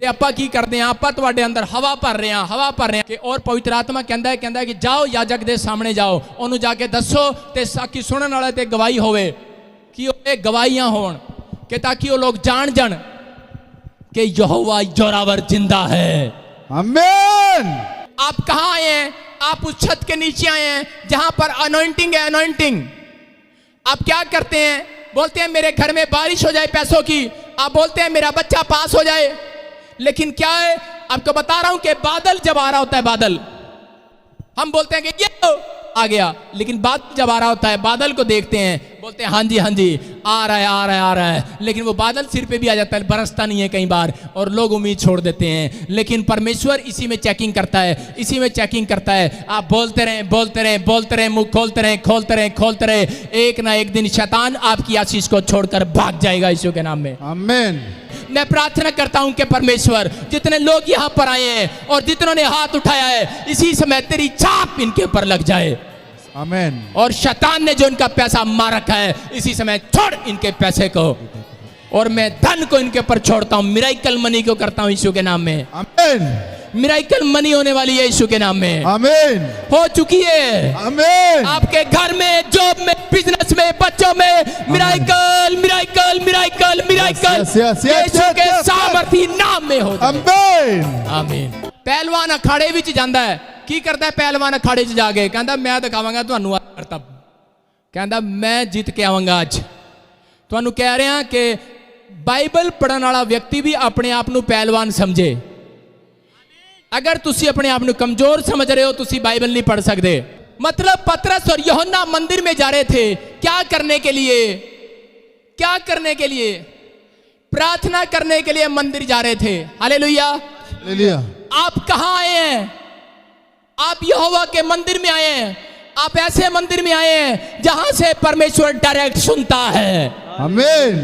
ਤੇ ਆਪਾਂ ਕੀ ਕਰਦੇ ਆ, ਆਪਾਂ ਤੁਹਾਡੇ ਅੰਦਰ ਹਵਾ ਭਰ ਰਹੇ ਆ ਕਿ ਔਰ ਪਵਿੱਤਰ ਆਤਮਾ ਕਹਿੰਦਾ ਕਿ ਜਾਓ ਯਾਜਕ ਦੇ ਸਾਹਮਣੇ ਜਾਓ, ਉਹਨੂੰ ਜਾ ਕੇ ਦੱਸੋ ਤੇ ਸਾਕੀ ਸੁਣਨ ਵਾਲੇ ਤੇ ਗਵਾਹੀ ਹੋਵੇ ਕਿ ਉਹ ਗਵਾਹੀਆਂ ਹੋਣ कि ताकि वो लोग जान कि यहोवा जोरावर जिंदा है। आमीन। आप कहां आए हैं? आप उस छत के नीचे आए हैं जहां पर अनॉइंटिंग है। अनॉइंटिंग आप क्या करते हैं? बोलते हैं मेरे घर में बारिश हो जाए पैसों की, आप बोलते हैं मेरा बच्चा पास हो जाए, लेकिन क्या है आपको बता रहा हूं कि बादल जब आ रहा होता है, बादल हम बोलते हैं कि ये आ गया, लेकिन बादल जब आ रहा होता है बादल को देखते हैं, बोलते हैं हाँ जी आ रहा है, लेकिन वो बादल सिर पे भी आ जाता है, बरसता नहीं है कई बार और लोग उम्मीद छोड़ देते हैं। लेकिन परमेश्वर इसी में चेकिंग करता है। आप बोलते रहे, मुंह खोलते रहे, एक ना एक दिन शैतान आपकी आशीष को छोड़कर भाग जाएगा यीशु के नाम में। आमीन। मैं प्रार्थना करता हूं कि परमेश्वर जितने लोग यहां पर आए हैं और जितनों ने हाथ उठाया है, इसी समय तेरी छाप इनके ऊपर लग जाए। आमीन। और शैतान ने जो इनका पैसा मार रखा है, इसी समय छोड़ इनके पैसे को, और मैं धन को इनके ऊपर छोड़ता हूं, मिराकल मनी को करता हूं यीशु के नाम में। आमीन। मिराकल मनी होने वाली है यीशु के नाम में। आमीन। हो चुकी है। आमीन। आपके घर में, जॉब में, बिजनेस में, बच्चों में मिराकल यीशु के सामर्थी नाम में हो। आमीन। आमीन। पहलवान अखाड़े विच जांदा है, की करता है पहलवान अखाड़े च जाके? कहता मैं दिखावांगा तुहानू करतब, कहता मैं जीत के आवांगा अज। तुहानू कह रहे हैं कि बाइबल पढ़न वाला व्यक्ति भी अपने आप नू पहलवान समझे। अगर तुसी अपने आप नू कमजोर समझ रहे हो, तुसी बाइबल नहीं पढ़ सकते। मतलब पतरस और यूहन्ना मंदिर में जा रहे थे, क्या करने के लिए? प्रार्थना करने के लिए मंदिर जा रहे थे। हालेलुया। आप कहां आए हैं? आप यहोवा के मंदिर में आए हैं। आप ऐसे मंदिर में आए हैं जहां से परमेश्वर डायरेक्ट सुनता है। आमीन।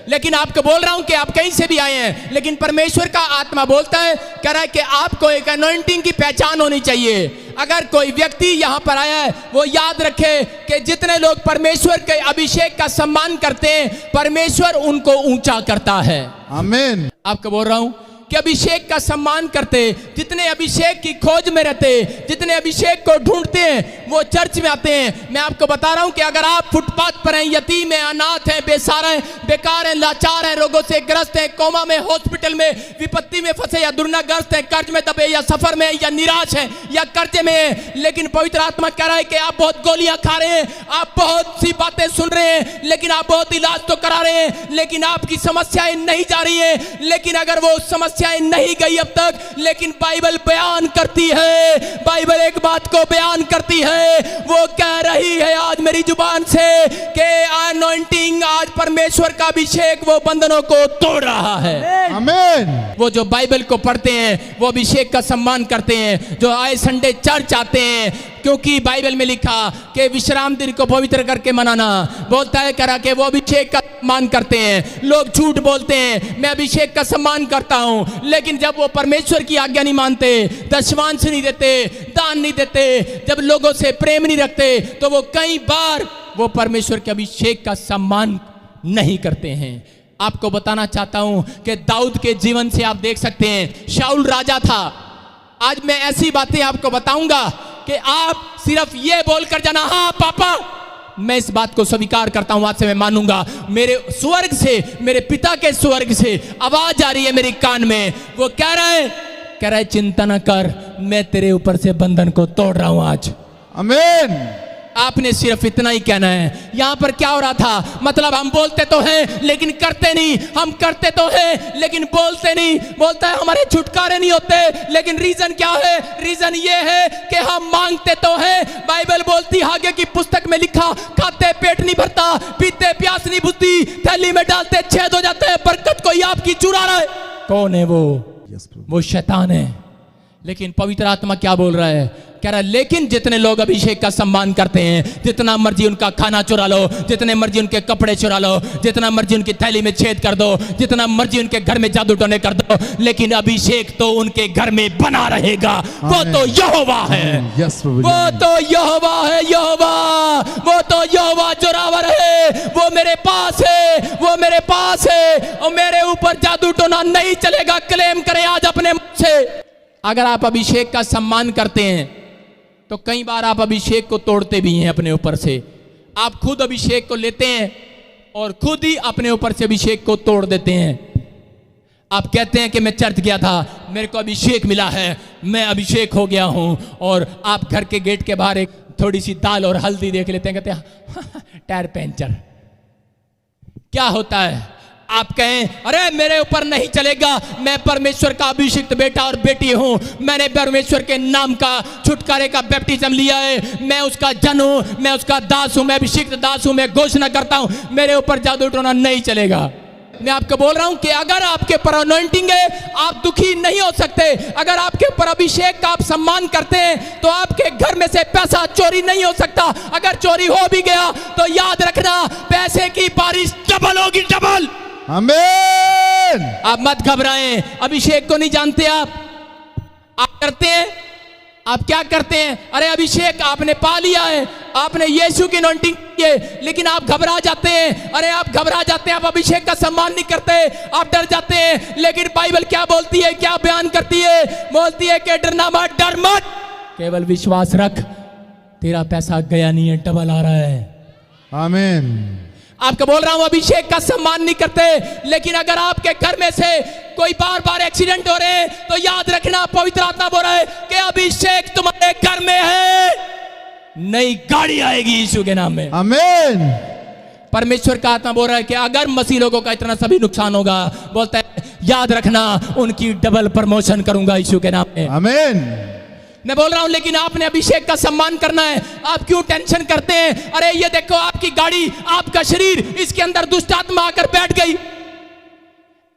लेकिन आपको बोल रहा हूं कि आप कहीं से भी आए हैं, लेकिन परमेश्वर का आत्मा बोलता है, कह रहा है कि आपको एक अनॉइंटिंग की पहचान होनी चाहिए। अगर कोई व्यक्ति यहां पर आया है, वो याद रखे कि जितने लोग परमेश्वर के अभिषेक का सम्मान करते हैं, परमेश्वर उनको ऊंचा करता है। आमीन। आपको बोल रहा हूं कि अभिषेक का सम्मान करते, जितने अभिषेक की खोज में रहते, जितने अभिषेक को ढूंढते हैं, वो चर्च में आते हैं। मैं आपको बता रहा हूं कि अगर आप फुटपाथ पर हैं, यतीम हैं, अनाथ हैं, बेसहारा हैं, बेकार हैं, लाचार हैं, रोगों से ग्रस्त हैं, कोमा में, हॉस्पिटल में, विपत्ति में फंसे, या दुर्नाग्रस्त हैं, कर्ज में दबे, या सफर में, या निराश हैं, या कर्जे में हैं, लेकिन पवित्र आत्मा कह रहा है कि आप बहुत गोलियां खा रहे हैं, आप बहुत सी बातें सुन रहे हैं, लेकिन आप बहुत इलाज तो करा रहे हैं, लेकिन आपकी समस्याएं नहीं जा रही हैं। लेकिन अगर वो समस्याएं नहीं गई अब तक, लेकिन बाइबल बयान करती है, बाइबल एक बात को बयान करती है, वो कह रही है आज मेरी जुबान से कि अनॉइंटिंग, आज परमेश्वर का अभिषेक वो बंधनों को तोड़ रहा है। आमीन। वो जो बाइबल को पढ़ते हैं, वो अभिषेक का सम्मान करते हैं, जो आए संडे चर्च आते हैं, क्योंकि बाइबल में लिखा कि विश्राम दिन को पवित्र करके मनाना, बोलता है करा कि वो अभिषेक का सम्मान करते हैं। लोग झूठ बोलते हैं, मैं अभिषेक का सम्मान करता हूं, लेकिन जब वो परमेश्वर की आज्ञा नहीं मानते, दशमांश नहीं देते, दान नहीं देते, जब लोगों से प्रेम नहीं रखते, तो वो कई बार वो परमेश्वर के अभिषेक का सम्मान नहीं करते हैं। आपको बताना चाहता हूं कि दाऊद के जीवन से आप देख सकते हैं, शाऊल राजा था। आज मैं ऐसी बातें आपको बताऊंगा कि आप सिर्फ ये बोलकर जाना, हाँ पापा मैं इस बात को स्वीकार करता हूं, आज से मैं मानूंगा। मेरे स्वर्ग से, मेरे पिता के स्वर्ग से आवाज आ रही है मेरे कान में, वो कह रहा है चिंता न कर, मैं तेरे ऊपर से बंधन को तोड़ रहा हूं आज। आमीन। आपने सिर्फ इतना ही कहना है। यहां पर क्या हो रहा था? मतलब हम बोलते तो हैं लेकिन करते नहीं, हम करते तो हैं लेकिन बोलते नहीं। बोलता है हमारे छुटकारे नहीं होते, लेकिन रीजन क्या है? रीजन ये है कि हम मांगते तो हैं। बाइबल बोलती आगे की पुस्तक में लिखा, खाते पेट नहीं भरता, पीते प्यास नहीं बुझती, थैली में डालते छेद हो जाते हैं, बरकत कोई आपकी चुरा रहा है। कौन है वो? वो शैतान है। लेकिन पवित्र आत्मा क्या बोल रहा है? कह रहा है लेकिन जितने लोग अभिषेक का सम्मान करते हैं, जितना मर्जी उनका खाना चुरा लो, जितने मर्जी उनके कपड़े चुरा लो, जितना मर्जी उनकी थैली में छेद कर दो, जितना मर्जी उनके घर में जादू टोने कर दो, लेकिन अभिषेक तो उनके घर में बना रहेगा। वो तो यहोवा है, वो तो यहोवा है, यहोवा, वो तो यहोवा जोरावर है, वो मेरे पास है, वो मेरे पास है, और मेरे ऊपर जादू टोना नहीं चलेगा। क्लेम करें अगर आप अभिषेक का सम्मान करते हैं तो कई बार आप अभिषेक को तोड़ते भी हैं अपने ऊपर से। आप खुद अभिषेक को लेते हैं और खुद ही अपने ऊपर से अभिषेक को तोड़ देते हैं। आप कहते हैं कि मैं चर्च गया था, मेरे को अभिषेक मिला है, मैं अभिषेक हो गया हूं, और आप घर के गेट के बाहर एक थोड़ी सी दाल और हल्दी देख लेते हैं, कहते हैं टायर पंचर। क्या होता है? आप कहें अरे मेरे ऊपर नहीं चलेगा, मैं परमेश्वर का अभिषिक्त बेटा और बेटी हूं, मैंने परमेश्वर के नाम का छुटकारे का बैप्टिज्म लिया है, मैं उसका जन हूं, मैं उसका दास हूं, मैं अभिषिक्त दास हूं, मैं घोषणा करता हूं, मेरे ऊपर जादू टोना नहीं चलेगा। मैं आपको बोल रहा हूं कि अगर आपके ऊपर अनॉइंटिंग है, आप दुखी नहीं हो सकते। अगर आपके ऊपर अभिषेक का आप सम्मान करते हैं तो आपके घर में से पैसा चोरी नहीं हो सकता। अगर चोरी हो भी गया तो याद रखना, पैसे की बारिश डबल होगी, डबल। आमीन। आप मत घबराएं। अभिषेक को नहीं जानते आप करते हैं, आप क्या करते हैं? अरे अभिषेक आपने पा लिया है, आपने यीशु की अनॉइंटिंग की है, लेकिन आप घबरा जाते हैं। अरे आप घबरा जाते हैं, आप अभिषेक का सम्मान नहीं करते, आप डर जाते हैं। लेकिन बाइबल क्या बोलती है, क्या बयान करती है? बोलती है कि डरना मत, डर मत, केवल विश्वास रख, तेरा पैसा गया नहीं है, डबल आ रहा है। आमीन। आपको बोल रहा हूं, अभिषेक का सम्मान नहीं करते, लेकिन अगर आपके घर में से कोई बार बार एक्सीडेंट हो रहे हैं तो याद रखना, पवित्र आत्मा बोल रहा है कि अभिषेक तुम्हारे घर में है, नई गाड़ी आएगी यीशु के नाम में। आमीन। परमेश्वर का आत्मा बोल रहा है कि अगर मसीह लोगों का इतना सभी नुकसान होगा, बोलता है याद रखना, उनकी डबल प्रमोशन करूंगा यीशु के नाम में। आमीन। मैं बोल रहा हूं, लेकिन आपने अभिषेक का सम्मान करना है। आप क्यों टेंशन करते हैं? अरे ये देखो, आपकी गाड़ी, आपका शरीर, इसके अंदर दुष्ट आत्मा आकर बैठ गई।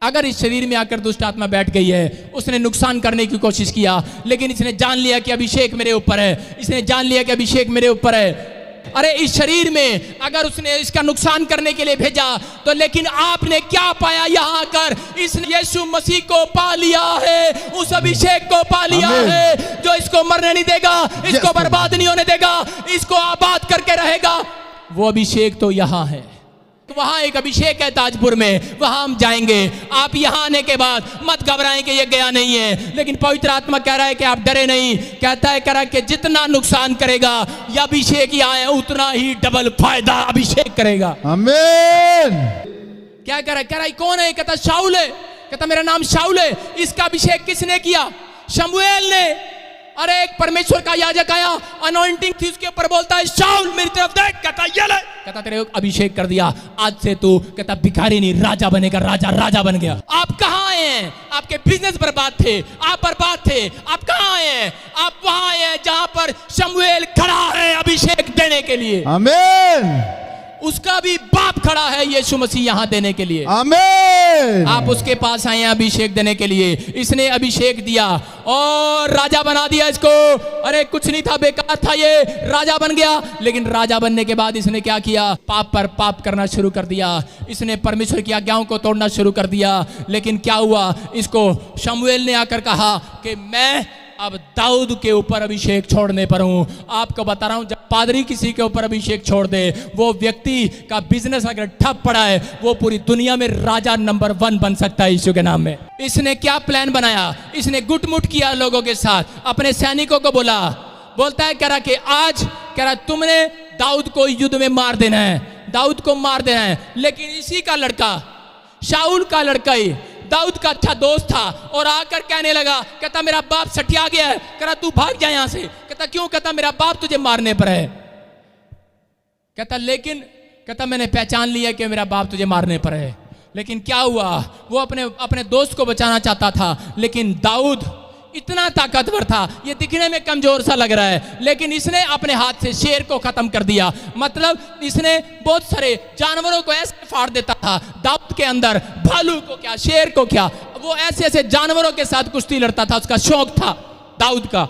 अगर इस शरीर में आकर दुष्ट आत्मा बैठ गई है, उसने नुकसान करने की कोशिश किया, लेकिन इसने जान लिया कि अभिषेक मेरे ऊपर है, इसने जान लिया कि अभिषेक मेरे ऊपर है। अरे इस शरीर में अगर उसने इसका नुकसान करने के लिए भेजा, तो लेकिन आपने क्या पाया यहाँ आकर? इसने यीशु मसीह को पा लिया है, उस अभिषेक को पा लिया है जो इसको मरने नहीं देगा, इसको बर्बाद नहीं होने देगा, इसको आबाद करके रहेगा। वो अभिषेक तो यहाँ है। वहां एक अभिषेक है ताजपुर में, वहां हम जाएंगे। आप यहां आने के बाद मत घबराएं कि ये गया नहीं है, लेकिन पवित्र आत्मा कह रहा है कि आप डरे नहीं। कहता है, कह रहा है कि जितना नुकसान करेगा ये अभिषेक यहाँ है, उतना ही डबल फायदा अभिषेक करेगा। आमीन। क्या कह रहा है? कह रहा है कौन है? कहता शाऊल है। कहता मेरा नाम शाऊल है। इसका अभिषेक किसने किया? शमूएल ने। अरे एक परमेश्वर का याजक आया, अनॉइंटिंग थी उसके ऊपर, बोलता है शाऊल मेरी तरफ देख, कहता ये ले, कहता तेरे अभिषेक कर दिया, आज से तू, कहता भिखारी नहीं राजा बनेगा, राजा राजा बन गया। आप कहाँ आए हैं? आपके बिजनेस बर्बाद थे, आप बर्बाद थे, आप कहाँ आए हैं? आप वहां आए हैं जहां पर शमूएल खड़ा है अभिषेक देने के लिए। आमीन। उसका भी बाप खड़ा है यीशु मसीह यहाँ देने के लिए। आमीन। आप उसके पास आए हैं अभिषेक देने के लिए। इसने अभिषेक दिया और राजा बना दिया इसको। अरे कुछ नहीं था, बेकार था, ये राजा बन गया। लेकिन राजा बनने के बाद इसने क्या किया? पाप पर पाप करना शुरू कर दिया। इसने परमेश्वर की आज्ञाओं को तोड़ना शुरू कर दिया। लेकिन क्या हुआ? इसको शमूएल ने आकर कहा कि मैं अब दाऊद के ऊपर अभिषेक छोड़ने पर हूं। आपको बता रहा हूं, जब पादरी किसी के ऊपर अभिषेक छोड़ दे, वो व्यक्ति का बिजनेस अगर ठप पड़ा है, वो पूरी दुनिया में राजा नंबर 1 बन सकता है यीशु के नाम में। इसने क्या प्लान बनाया? इसने गुटमुट किया लोगों के साथ, अपने सैनिकों को बोलता है, कह रहा कि आज, कह रहा तुमने दाऊद को युद्ध में मार देना है, दाऊद को मार देना है। लेकिन इसी का लड़का, शाऊल का लड़का ही दाऊद का अच्छा दोस्त था, और आकर कहने लगा, कहता मेरा बाप सठिया गया है, कहता तू भाग जा यहां से। कहता क्यों? कहता मेरा बाप तुझे मारने पर है। कहता लेकिन, कहता मैंने पहचान लिया कि मेरा बाप तुझे मारने पर है। लेकिन क्या हुआ? वो अपने दोस्त को बचाना चाहता था, लेकिन दाऊद इतना ताकतवर था, ये दिखने में कमजोर सा लग रहा है, लेकिन इसने अपने हाथ से शेर को खत्म कर दिया। मतलब इसने बहुत सारे जानवरों को ऐसे फाड़ देता था। दाऊद के अंदर भालू को क्या, शेर को क्या, वो ऐसे ऐसे जानवरों के साथ कुश्ती लड़ता था। उसका शौक था दाऊद का।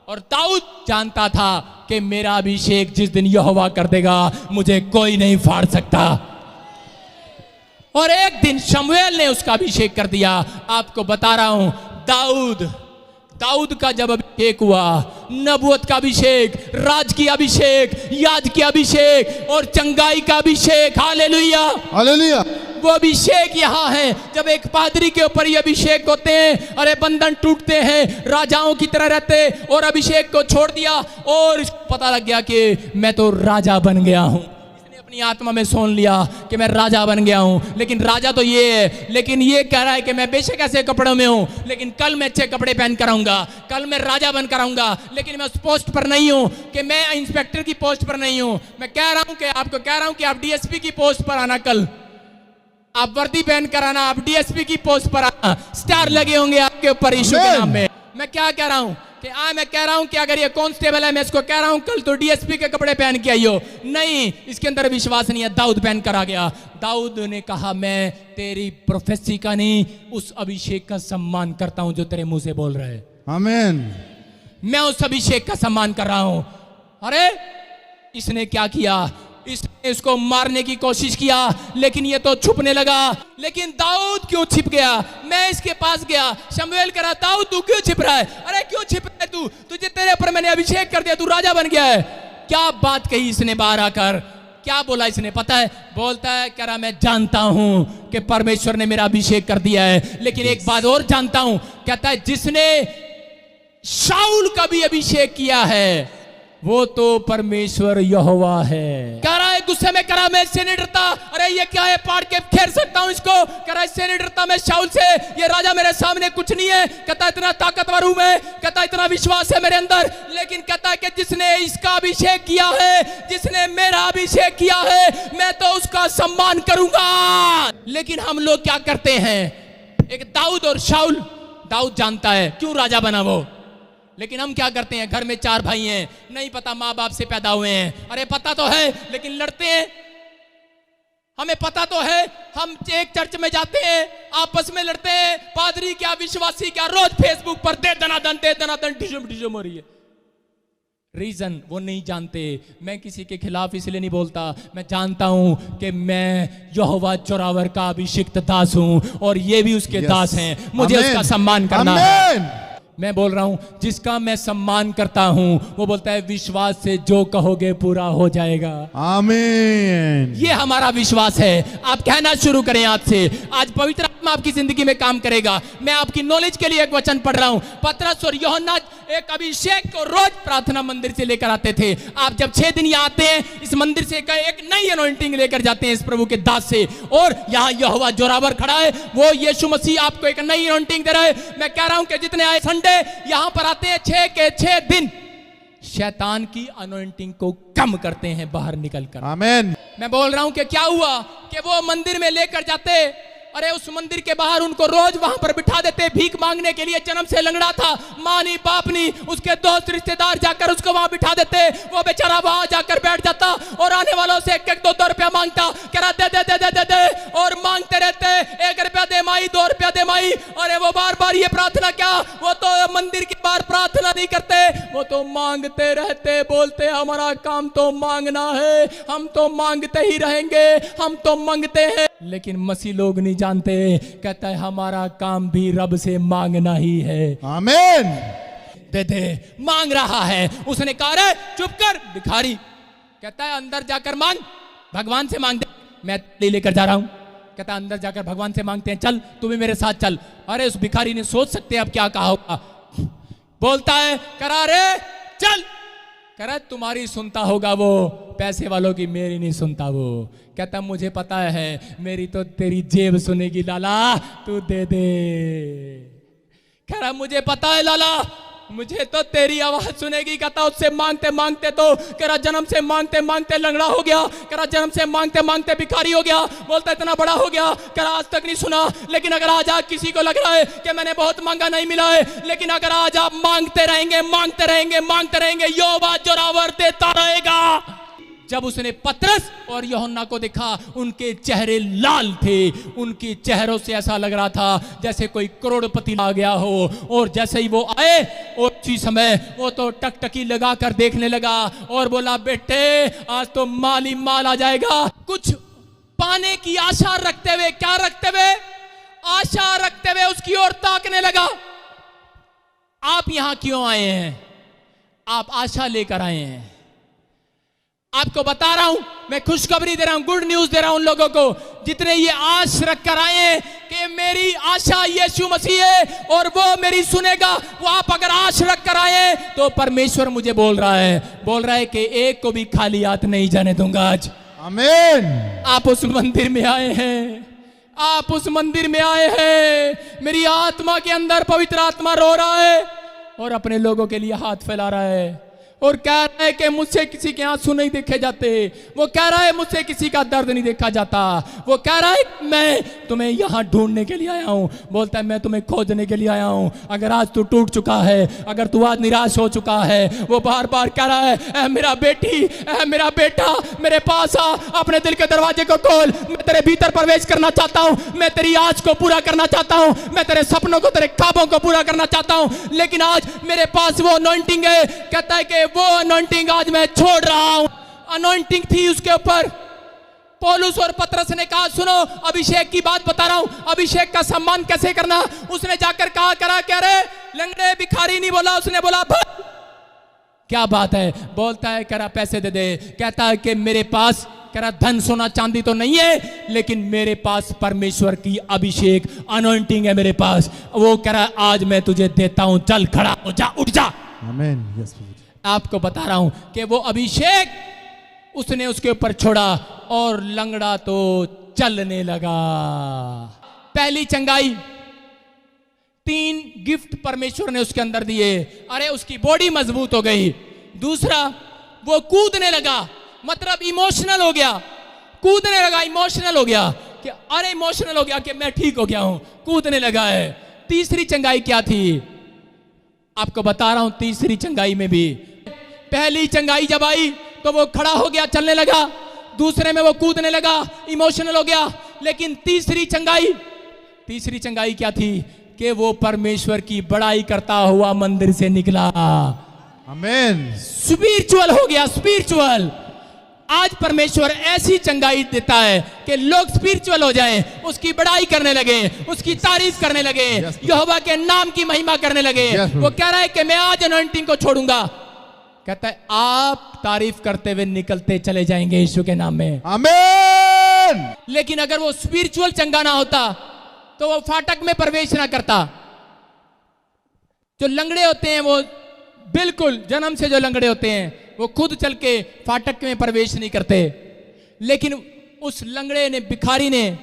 और दाऊद जानता था कि मेरा अभिषेक जिस दिन यहोवा कर देगा, मुझे कोई नहीं फाड़ सकता। और एक दिन शमूएल ने उसका अभिषेक कर दिया। आपको बता रहा हूं, दाऊद का जब अभिषेक हुआ, नबूवत का अभिषेक, राज की अभिषेक, याज की अभिषेक और चंगाई का अभिषेक, हालेलुया, हालेलुया। वो अभिषेक यहाँ है। जब एक पादरी के ऊपर ये अभिषेक होते हैं, अरे बंधन टूटते हैं, राजाओं की तरह रहते, और अभिषेक को छोड़ दिया और इसको पता लग गया कि मैं तो राजा बन गया हूँ। इसने अपनी आत्मा में सोच लिया कि मैं राजा बन गया हूँ। लेकिन राजा तो ये है, लेकिन ये कह रहा है कि मैं बेशक ऐसे कपड़ों में हूँ, लेकिन कल मैं अच्छे कपड़े पहन कर आऊंगा, कल मैं राजा बन कर आऊंगा, लेकिन मैं उस पोस्ट पर नहीं हूँ, कि मैं इंस्पेक्टर की पोस्ट पर नहीं हूँ। मैं कह रहा हूँ कि आपको कह रहा हूँ कि आप डीएसपी की पोस्ट पर आना, कल आप वर्दी पहन कर आना, आप डीएसपी की पोस्ट पर आना, स्टार लगे होंगे आपके ऊपर यीशु के नाम में। मैं क्या कह रहा हूं कि मैं कह रहा हूं कि अगर ये कांस्टेबल है, मैं इसको कह रहा हूं कल तो डीएसपी के कपड़े पहन के आइयो। नहीं, इसके अंदर विश्वास नहीं है। दाऊद पहन कर आ गया। दाऊद ने कहा मैं तेरी प्रोफेसी का नहीं, उस अभिषेक का सम्मान करता हूं जो तेरे मुंह से बोल रहा है। आमीन। मैं उस अभिषेक का सम्मान कर रहा हूं। अरे इसने क्या किया, इसने इसको मारने की कोशिश किया, लेकिन ये तो छुपने लगा। लेकिन दाऊद क्यों छिप गया? मैं इसके पास गया, शमूएल करा, दाऊद तू क्यों छिप रहा है? अरे क्यों छिप रहा है तू? तुझे, तेरे ऊपर मैंने अभिषेक कर दिया, तू राजा बन गया है। क्या बात कही इसने बाहर आकर? क्या बोला इसने पता है? बोलता है कह रहा मैं जानता हूं कि परमेश्वर ने मेरा अभिषेक कर दिया है, लेकिन एक बात और जानता हूं। कहता है जिसने शाऊल का भी अभिषेक किया है वो तो परमेश्वर यहोवा है। कह रहा है गुस्से में, कह रहा मैं इससे नहीं डरता। अरे ये क्या है, पाड़ के खेर सकता हूं इसको। कह रहा इससे नहीं डरता मैं शाऊल से, ये राजा मेरे सामने कुछ नहीं है। कहता इतना ताकतवर हूं मैं, कहता इतना विश्वास है मेरे अंदर। लेकिन कहता है कि जिसने इसका अभिषेक किया है, जिसने मेरा अभिषेक किया है, मैं तो उसका सम्मान करूंगा। लेकिन हम लोग क्या करते हैं, एक दाऊद और शाऊल, दाऊद जानता है क्यों राजा बना वो, लेकिन हम क्या करते हैं, घर में 4 भाई हैं, नहीं पता माँ बाप से पैदा हुए हैं, अरे पता तो है लेकिन लड़ते हैं। हमें पता तो है, हम एक चर्च में जाते हैं, आपस में लड़ते हैं, पादरी क्या विश्वासी क्या, रोज फेसबुक पर दे दनादन डिशम हो रही है। रीजन वो नहीं जानते। मैं किसी के खिलाफ इसलिए नहीं बोलता, मैं जानता हूं कि मैं यहोवा जोरावर का अभिषिक्त दास हूं और ये भी उसके दास हैं, मुझे उसका सम्मान करना है। मैं बोल रहा हूं जिसका मैं सम्मान करता हूं, वो बोलता है विश्वास से जो कहोगे पूरा हो जाएगा। आमीन। ये हमारा विश्वास है। आप कहना शुरू करें आज से। आज पवित्र आत्मा आपकी जिंदगी में काम करेगा। मैं आपकी नॉलेज के लिए एक वचन पढ़ रहा हूं। पतरस और यूहन्ना एक अभिषेक को रोज प्रार्थना मंदिर से लेकर आते थे। आप जब 6 दिन यहाँ आते हैं, इस मंदिर से एक नई अनॉइंटिंग लेकर जाते हैं इस प्रभु के दास से, और यहाँ यहोवा जोरावर खड़ा है, वो यीशु मसीह आपको एक नई अनॉइंटिंग दे रहा है। मैं कह रहा हूं कि जितने आए संडे यहां पर आते हैं, 6 के 6 दिन शैतान की अनॉइंटिंग को कम करते हैं बाहर निकलकर। आमीन। मैं बोल रहा हूं कि क्या हुआ कि वो मंदिर में लेकर जाते, अरे उस मंदिर के बाहर उनको रोज वहां पर बिठा देते, भीख मांगने के लिए। जन्म से लंगड़ा था, माँ नहीं बाप नहीं, उसके दोस्त रिश्तेदार जाकर उसको वहां बिठा देते। वो बेचारा वहां जाकर बैठ जाता और आने वालों से 1-1, 2-2 रुपया मांगता। कह रहा दे दे दे दे दे दे, और मांगते रहते, 1 रुपया दे माई, 2 रुपया दे माई। अरे वो बार बार ये प्रार्थना, क्या वो तो मंदिर के बाहर प्रार्थना नहीं करते, वो तो मांगते रहते, बोलते हमारा काम तो मांगना है, हम तो मांगते ही रहेंगे, हम तो मांगते हैं। लेकिन मसीह लोग नहीं जानते, कहता है हमारा काम भी रब से मांगना ही है। आमीन। दे दे, मांग रहा है। उसने कहा रे चुप कर भिखारी, कहता है अंदर जाकर मांग, भगवान से मांग दे। मैं लेकर जा रहा हूं, कहता अंदर जाकर भगवान से मांगते हैं, चल तू भी मेरे साथ चल। अरे उस भिखारी ने सोच सकते अब क्या कहा होगा, बोलता है करा रे चल, करा तुम्हारी सुनता होगा वो, पैसे वालों की मेरी नहीं सुनता वो। कहता मुझे पता है मेरी तो तेरी जेब सुनेगी लाला, तू दे दे। कह रहा मुझे पता है लाला, मुझे तो तेरी आवाज सुनेगी। कहता उससे मांगते मांगते तो कह रहा जन्म से मांगते मांगते लंगड़ा हो गया, कह रहा जन्म से मांगते मांगते भिखारी हो गया। बोलता इतना बड़ा हो गया, कह रहा आज तक नहीं सुना। लेकिन अगर आज आप किसी को लग रहा है कि मैंने बहुत मांगा नहीं मिला है, लेकिन अगर आज आप मांगते रहेंगे मांगते रहेंगे मांगते रहेंगे, यहोवा जोरावर देता रहेगा। जब उसने पतरस और यूहन्ना को देखा, उनके चेहरे लाल थे, उनके चेहरों से ऐसा लग रहा था जैसे कोई करोड़पति आ गया हो। और जैसे ही वो आए और उसी समय वो तो टकटकी लगा कर देखने लगा और बोला बेटे आज तो माल ही माल आ जाएगा। कुछ पाने की आशा रखते हुए, क्या रखते हुए, आशा रखते हुए उसकी ओर ताकने लगा। आप यहां क्यों आए हैं? आप आशा लेकर आए हैं। आपको बता रहा हूं, मैं खुशखबरी दे रहा हूं, गुड न्यूज दे रहा हूं उन लोगों को जितने ये आश रख कर आए हैं कि मेरी आशा यीशु मसीह है और वो मेरी सुनेगा। वो आप अगर आश रख कर आए हैं तो परमेश्वर मुझे बोल रहा है कि एक को भी खाली हाथ नहीं जाने दूंगा। आज आमीन। आप उस मंदिर में आए हैं, आप उस मंदिर में आए हैं। मेरी आत्मा के अंदर पवित्र आत्मा रो रहा है और अपने लोगों के लिए हाथ फैला रहा है और कह रहा है कि मुझसे किसी के आंसू नहीं देखे जाते। वो कह रहा है मुझसे किसी का दर्द नहीं देखा जाता। वो कह रहा है मैं तुम्हें यहाँ ढूंढने के लिए आया हूँ। बोलता है मैं तुम्हें खोजने के लिए आया हूँ। अगर आज तू टूट चुका है, अगर तू आज निराश हो चुका है, वो बार बार कह रहा है ऐ मेरा बेटी, ऐ मेरा बेटा, मेरे पास आ, अपने दिल के दरवाजे को खोल। मैं तेरे भीतर प्रवेश करना चाहता हूँ, मैं तेरी आज को पूरा करना चाहता हूँ, मैं तेरे सपनों को, तेरे ख्वाबों को पूरा करना चाहता हूँ। लेकिन आज मेरे पास वो अनॉइंटिंग है। कहता है कि वो अनॉइंटिंग आज मैं छोड़ रहा हूं। अनॉइंटिंग थी उसके ऊपर। पौलुस और पतरस ने कहा सुनो, अभिषेक की बात बता रहा हूं, अभिषेक का सम्मान कैसे करना। उसने जाकर कहा करा कह रहे लंगड़े भिखारी नहीं बोला, उसने बोला क्या बात है। बोलता है करा पैसे दे दे। कहता है कि मेरे पास करा धन सोना चांदी तो नहीं है, लेकिन मेरे पास परमेश्वर की अभिषेक अनॉइंटिंग है मेरे पास। वो कह रहा आज मैं तुझे देता हूं, चल खड़ा हो जा, उठ जा। आमीन। यस प्रभु। आपको बता रहा हूं कि वो अभिषेक उसने उसके ऊपर छोड़ा और लंगड़ा तो चलने लगा। पहली चंगाई, 3 गिफ्ट परमेश्वर ने उसके अंदर दिए। अरे उसकी बॉडी मजबूत हो गई। दूसरा, वो कूदने लगा, मतलब इमोशनल हो गया। कूदने लगा, इमोशनल हो गया कि अरे इमोशनल हो गया कि मैं ठीक हो गया हूं, कूदने लगा है। तीसरी चंगाई क्या थी? आपको बता रहा हूं, तीसरी चंगाई में भी पहली चंगाई जब आई तो वो खड़ा हो गया, चलने लगा। दूसरे में वो कूदने लगा, इमोशनल हो गया। लेकिन तीसरी चंगाई क्या थी? कि वो परमेश्वर की बड़ाई करता हुआ मंदिर से निकला। आमीन। स्पिरिचुअल हो गया, स्पिरिचुअल। आज परमेश्वर ऐसी चंगाई देता है कि लोग स्पिरिचुअल हो जाएं, उसकी बड़ाई करने लगे, उसकी तारीफ करने लगे, यहोवा के नाम की महिमा करने लगे। वो कह रहा है कि मैं आज अनॉइंटिंग को छोड़ूंगा। कहता है आप तारीफ करते हुए निकलते चले जाएंगे यीशु के नाम में। आमीन। लेकिन अगर वो स्पिरिचुअल चंगा ना होता तो वो फाटक में प्रवेश ना करता। जो लंगड़े होते हैं वो बिल्कुल जन्म से जो लंगड़े होते हैं वो खुद चल के फाटक में प्रवेश नहीं करते। लेकिन उस लंगड़े ने, भिखारी ने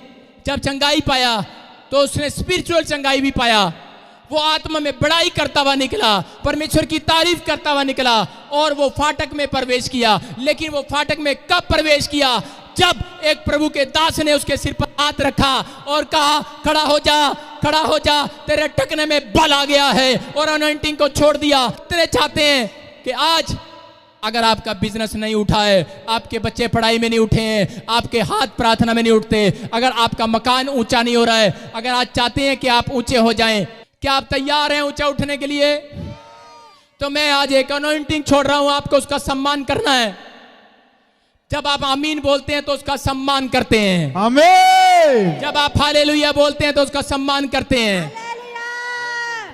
जब चंगाई पाया तो उसने स्पिरिचुअल चंगाई भी पाया। वो आत्मा में बड़ाई करता हुआ निकला, परमेश्वर की तारीफ करता हुआ निकला और वो फाटक में प्रवेश किया। लेकिन वो फाटक में कब प्रवेश किया? जब एक प्रभु के दास ने उसके सिर पर हाथ रखा और कहा खड़ा हो जा, खड़ा हो जा, तेरे टकने में बल आ गया है, और अनॉइंटिंग को छोड़ दिया। तेरे चाहते हैं कि आज अगर आपका बिजनेस नहीं उठा है, आपके बच्चे पढ़ाई में नहीं उठे हैं, आपके हाथ प्रार्थना में नहीं उठते, अगर आपका मकान ऊंचा नहीं हो रहा है, अगर आज चाहते हैं कि आप ऊंचे हो जाएं, क्या आप तैयार हैं ऊंचा उठने के लिए? तो मैं आज एक अनॉइंटिंग छोड़ रहा हूं, आपको उसका सम्मान करना है। जब आप आमीन बोलते हैं तो उसका सम्मान करते हैं। आमीन। जब आप हालेलुया बोलते हैं तो उसका सम्मान करते हैं।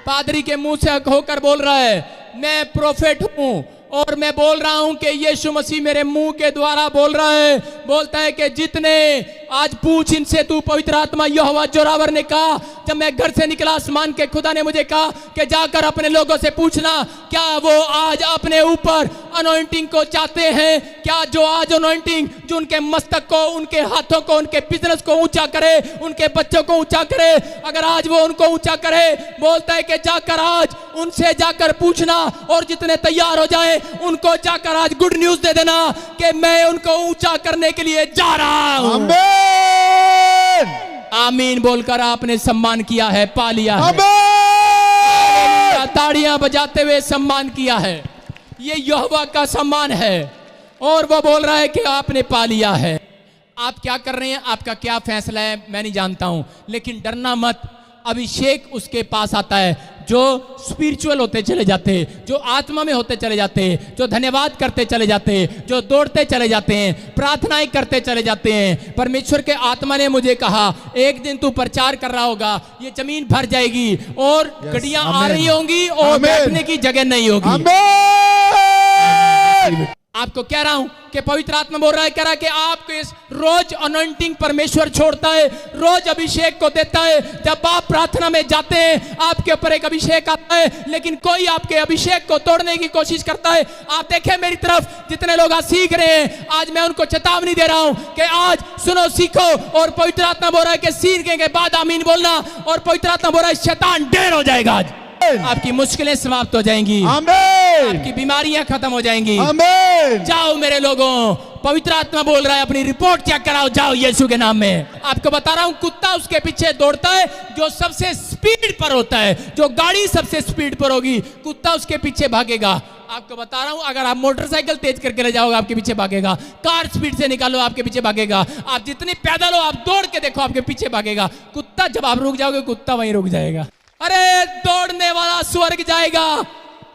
पादरी के मुंह से होकर बोल रहा है मैं प्रोफेट हूं और मैं बोल रहा हूं कि यीशु मसीह मेरे मुंह के द्वारा बोल रहा है। बोलता है कि जितने आज पूछ इनसे तू, पवित्र आत्मा यहोवा जोरावर ने कहा, जब मैं घर से निकला आसमान के खुदा ने मुझे कहा कि जाकर अपने लोगों से पूछना क्या वो आज अपने ऊपर अनॉइंटिंग को चाहते हैं। क्या जो आज अनॉइंटिंग जो उनके मस्तक को, उनके हाथों को, उनके बिजनेस को ऊंचा करे, उनके बच्चों को ऊंचा करे, अगर आज वो उनको ऊंचा करे, बोलता है कि जाकर आज उनसे जाकर पूछना और जितने तैयार हो जाए उनको जाकर आज गुड न्यूज दे देना कि मैं उनको ऊंचा करने के लिए जा रहा हूं। आमीन। आमीन बोलकर आपने सम्मान किया है, पा लिया है। आमीन। ताड़ियां बजाते हुए सम्मान किया है। ये यहोवा का सम्मान है और वो बोल रहा है कि आपने पा लिया है। आप क्या कर रहे हैं, आपका क्या फैसला है मैं नहीं जानता हूं, लेकिन डरना मत। अभिषेक उसके पास आता है जो स्पिरिचुअल होते चले जाते, जो आत्मा में होते चले जाते, जो धन्यवाद करते चले जाते, जो दौड़ते चले जाते हैं, प्रार्थनाएं करते चले जाते हैं। परमेश्वर के आत्मा ने मुझे कहा एक दिन तू प्रचार कर रहा होगा, ये जमीन भर जाएगी और गड्डियां आ रही होंगी और आमीन। बैठने की जगह नहीं होगी। आमीन। आपको कह रहा हूं कि पवित्र आत्मा बोल रहा है, कह रहा है कि आपको इस रोज अनॉइंटिंग परमेश्वर छोड़ता है, रोज अभिषेक को देता है। जब आप प्रार्थना में जाते हैं आपके ऊपर एक अभिषेक आता है, लेकिन कोई आपके अभिषेक को तोड़ने की कोशिश करता है। आप देखें मेरी तरफ, जितने लोग आज सीख रहे हैं, आज मैं उनको चेतावनी दे रहा हूं कि आज सुनो, सीखो। और पवित्र आत्मा बोल रहा है कि सीखने के बाद आमीन बोलना। और पवित्र आत्मा बोल रहा है शैतान ढेर हो जाएगा, आज आपकी मुश्किलें समाप्त हो जाएंगी, आमीन। आपकी बीमारियां खत्म हो जाएंगी। आमीन। जाओ मेरे लोगों, पवित्र आत्मा बोल रहा है अपनी रिपोर्ट चेक कराओ, जाओ यीशु के नाम में। आपको बता रहा हूं, कुत्ता उसके पीछे दौड़ता है जो सबसे स्पीड पर होता है। जो गाड़ी सबसे स्पीड पर होगी, कुत्ता उसके पीछे भागेगा। आपको बता रहा हूं, अगर आप मोटरसाइकिल तेज करके ले जाओगे आपके पीछे भागेगा, कार स्पीड से निकालो आपके पीछे भागेगा, आप जितनी पैदल हो आप दौड़ के देखो आपके पीछे भागेगा। कुत्ता जब आप रुक जाओगे, कुत्ता वहीं रुक जाएगा। अरे दौड़ने वाला स्वर्ग जाएगा,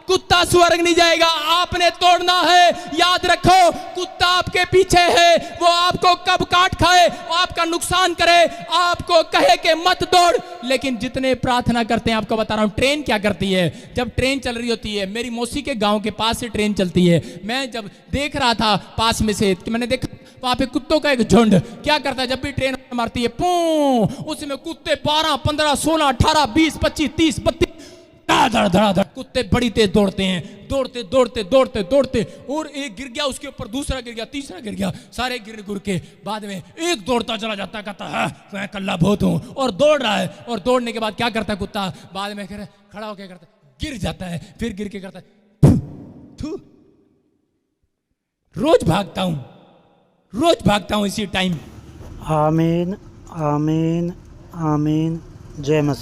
कुत्ता स्वर्ग नहीं जाएगा। आपने तोड़ना है, याद रखो, कुत्ता आपके पीछे है, वो आपको कब काट खाए, वो आपका नुकसान करे, आपको कहे कि मत दौड़। लेकिन जितने प्रार्थना करते हैं, आपको बता रहा हूं ट्रेन क्या करती है। जब ट्रेन चल रही होती है, मेरी मौसी के गांव के पास से ट्रेन चलती है, मैं जब देख रहा था पास में से, मैंने देखा वहां पे कुत्तों का एक झुंड क्या करता है, जब भी ट्रेन मारती है पू, उसमें कुत्ते 12, 15, 16, 18, 20, 25, 30, 32 धड़ कुत्ते बड़ी तेज दौड़ते हैं, दौड़ते दौड़ते दौड़ते दौड़ते, और एक गिर गया, उसके ऊपर दूसरा गिर गया, तीसरा गिर गया, सारे गिर गुर के बाद में एक दौड़ता चला जाता, कहता है मैं कल्ला बहुत हूं, और दौड़ रहा है। और दौड़ने के बाद क्या करता है कुत्ता, बाद में खड़ा होकर करता है, गिर जाता है, फिर गिर के करता है थू। रोज भागता हूं इसी टाइम। आमीन आमीन आमीन। जय मसीह।